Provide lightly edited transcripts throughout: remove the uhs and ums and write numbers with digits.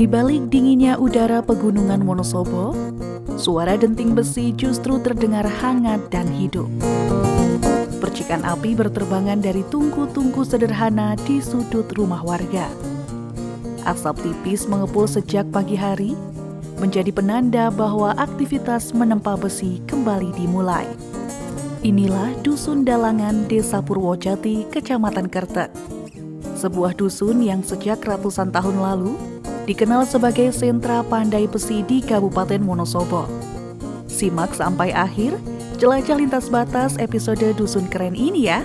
Di balik dinginnya udara pegunungan Wonosobo, suara denting besi justru terdengar hangat dan hidup. Percikan api berterbangan dari tungku-tungku sederhana di sudut rumah warga. Asap tipis mengepul sejak pagi hari, menjadi penanda bahwa aktivitas menempa besi kembali dimulai. Inilah Dusun Dalangan, Desa Purwojati, Kecamatan Kertek. Sebuah dusun yang sejak ratusan tahun lalu dikenal sebagai sentra pandai besi di Kabupaten Wonosobo. Simak sampai akhir jelajah lintas batas episode Dusun Keren ini ya.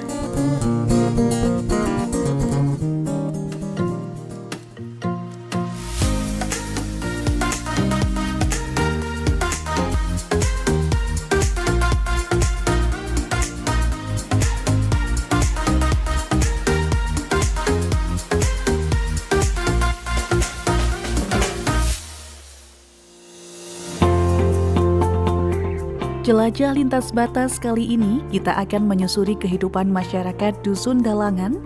Jelajah lintas batas kali ini kita akan menyusuri kehidupan masyarakat Dusun Dalangan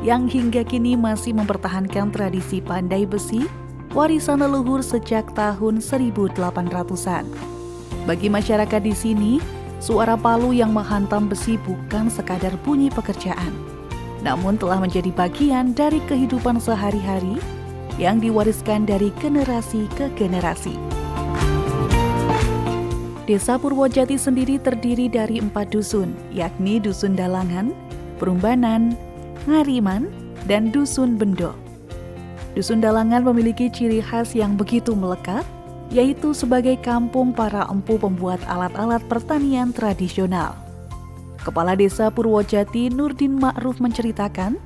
yang hingga kini masih mempertahankan tradisi pandai besi warisan leluhur sejak tahun 1800-an. Bagi masyarakat di sini, suara palu yang menghantam besi bukan sekadar bunyi pekerjaan, namun telah menjadi bagian dari kehidupan sehari-hari yang diwariskan dari generasi ke generasi. Desa Purwojati sendiri terdiri dari 4 dusun, yakni Dusun Dalangan, Prumbanan, Ngariman, dan Dusun Bendo. Dusun Dalangan memiliki ciri khas yang begitu melekat, yaitu sebagai kampung para empu pembuat alat-alat pertanian tradisional. Kepala Desa Purwojati Nurdin Ma'ruf menceritakan,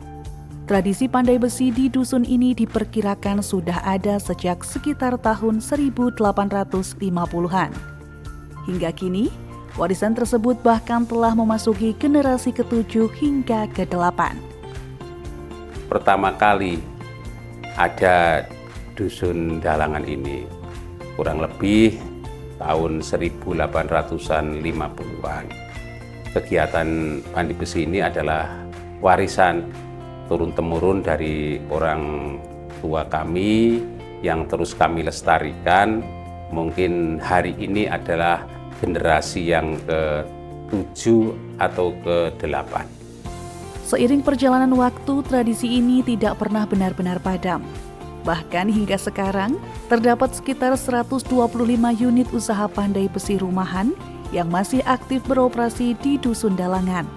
tradisi pandai besi di dusun ini diperkirakan sudah ada sejak sekitar tahun 1850-an. Hingga kini, warisan tersebut bahkan telah memasuki generasi ke-7 hingga ke-8. Pertama kali ada Dusun Dalangan ini kurang lebih tahun 1850-an. Kegiatan pandai besi ini adalah warisan turun-temurun dari orang tua kami yang terus kami lestarikan. Mungkin hari ini adalah generasi yang ke-7 atau ke-8. Seiring perjalanan waktu, tradisi ini tidak pernah benar-benar padam. Bahkan hingga sekarang, terdapat sekitar 125 unit usaha pandai besi rumahan yang masih aktif beroperasi di Dusun Dalangan.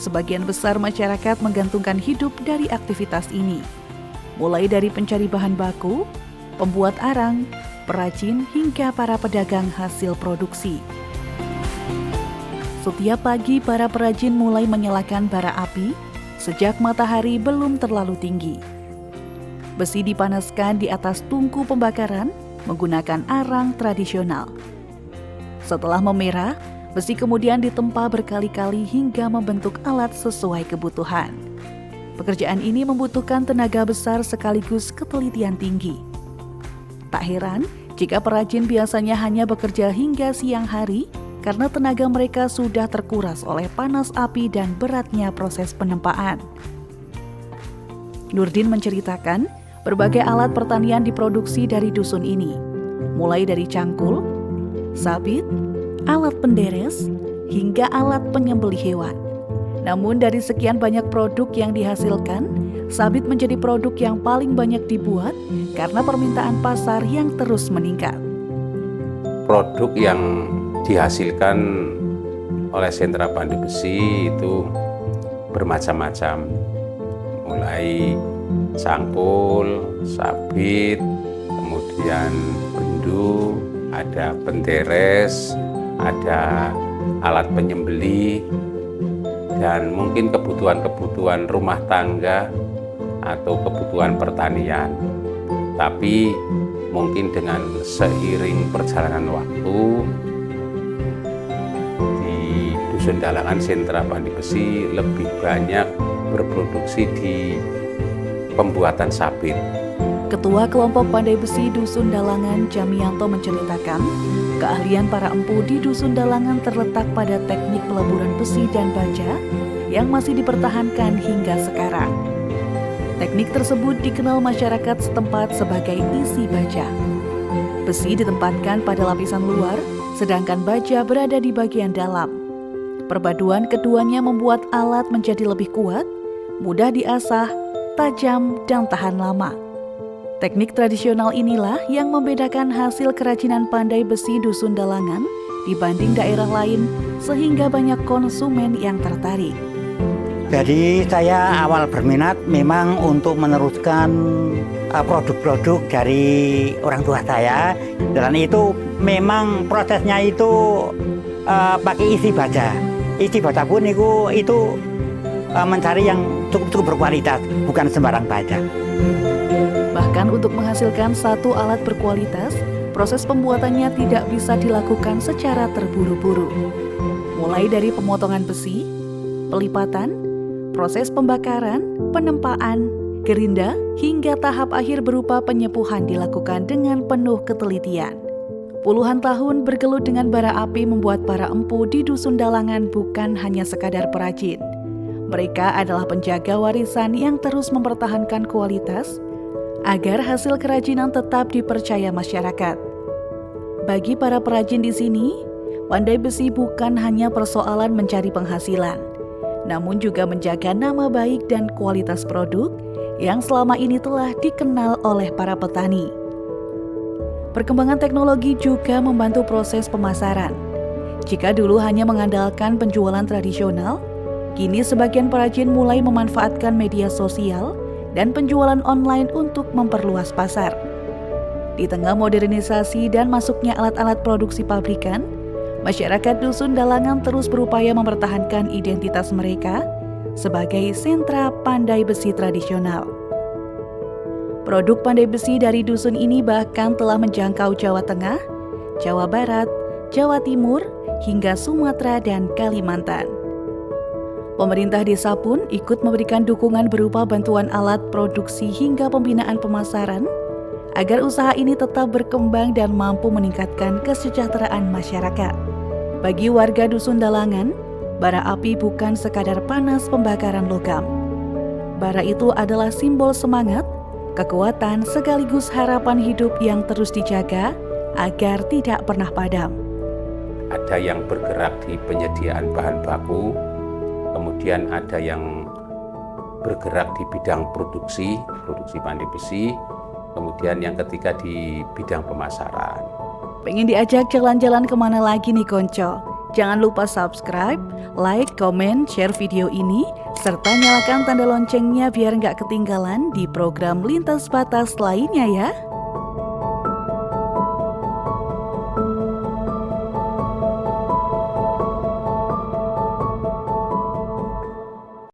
Sebagian besar masyarakat menggantungkan hidup dari aktivitas ini, mulai dari pencari bahan baku, pembuat arang, perajin, hingga para pedagang hasil produksi. Setiap pagi, para perajin mulai menyalakan bara api sejak matahari belum terlalu tinggi. Besi dipanaskan di atas tungku pembakaran menggunakan arang tradisional. Setelah memerah, besi kemudian ditempa berkali-kali hingga membentuk alat sesuai kebutuhan. Pekerjaan ini membutuhkan tenaga besar sekaligus ketelitian tinggi. Tak heran jika perajin biasanya hanya bekerja hingga siang hari karena tenaga mereka sudah terkuras oleh panas api dan beratnya proses penempaan. Nurdin menceritakan, berbagai alat pertanian diproduksi dari dusun ini, mulai dari cangkul, sabit, alat penderes, hingga alat penyembelih hewan. Namun dari sekian banyak produk yang dihasilkan, sabit menjadi produk yang paling banyak dibuat karena permintaan pasar yang terus meningkat. Produk yang dihasilkan oleh sentra pandai besi itu bermacam-macam, mulai cangkul, sabit, kemudian bendu, ada penderes, ada alat penyembelih, dan mungkin kebutuhan-kebutuhan rumah tangga atau kebutuhan pertanian. Tapi mungkin dengan seiring perjalanan waktu, di Dusun Dalangan sentra pandai besi lebih banyak berproduksi di pembuatan sabit. Ketua kelompok pandai besi Dusun Dalangan, Jamianto, menceritakan, keahlian para empu di Dusun Dalangan terletak pada teknik peleburan besi dan baja yang masih dipertahankan hingga sekarang. Teknik tersebut dikenal masyarakat setempat sebagai isi baja. Besi ditempatkan pada lapisan luar, sedangkan baja berada di bagian dalam. Perpaduan keduanya membuat alat menjadi lebih kuat, mudah diasah, tajam, dan tahan lama. Teknik tradisional inilah yang membedakan hasil kerajinan pandai besi Dusun Dalangan dibanding daerah lain, sehingga banyak konsumen yang tertarik. Jadi saya awal berminat memang untuk meneruskan produk-produk dari orang tua saya. Dan itu memang prosesnya itu pakai isi baja. Isi baja pun itu mencari yang cukup berkualitas, bukan sembarang baja. Bahkan untuk menghasilkan satu alat berkualitas, proses pembuatannya tidak bisa dilakukan secara terburu-buru. Mulai dari pemotongan besi, pelipatan, proses pembakaran, penempaan, gerinda, hingga tahap akhir berupa penyepuhan dilakukan dengan penuh ketelitian. Puluhan tahun bergelut dengan bara api membuat para empu di Dusun Dalangan bukan hanya sekadar perajin. Mereka adalah penjaga warisan yang terus mempertahankan kualitas agar hasil kerajinan tetap dipercaya masyarakat. Bagi para perajin di sini, pandai besi bukan hanya persoalan mencari penghasilan, namun juga menjaga nama baik dan kualitas produk yang selama ini telah dikenal oleh para petani. Perkembangan teknologi juga membantu proses pemasaran. Jika dulu hanya mengandalkan penjualan tradisional, kini sebagian perajin mulai memanfaatkan media sosial dan penjualan online untuk memperluas pasar. Di tengah modernisasi dan masuknya alat-alat produksi pabrikan, masyarakat Dusun Dalangan terus berupaya mempertahankan identitas mereka sebagai sentra pandai besi tradisional. Produk pandai besi dari dusun ini bahkan telah menjangkau Jawa Tengah, Jawa Barat, Jawa Timur, hingga Sumatera dan Kalimantan. Pemerintah desa pun ikut memberikan dukungan berupa bantuan alat produksi hingga pembinaan pemasaran agar usaha ini tetap berkembang dan mampu meningkatkan kesejahteraan masyarakat. Bagi warga Dusun Dalangan, bara api bukan sekadar panas pembakaran logam. Bara itu adalah simbol semangat, kekuatan sekaligus harapan hidup yang terus dijaga agar tidak pernah padam. Ada yang bergerak di penyediaan bahan baku, kemudian ada yang bergerak di bidang produksi pandai besi, kemudian yang ketiga di bidang pemasaran. Pengen diajak jalan-jalan kemana lagi nih Konco? Jangan lupa subscribe, like, komen, share video ini, serta nyalakan tanda loncengnya biar nggak ketinggalan di program Lintas Batas lainnya ya.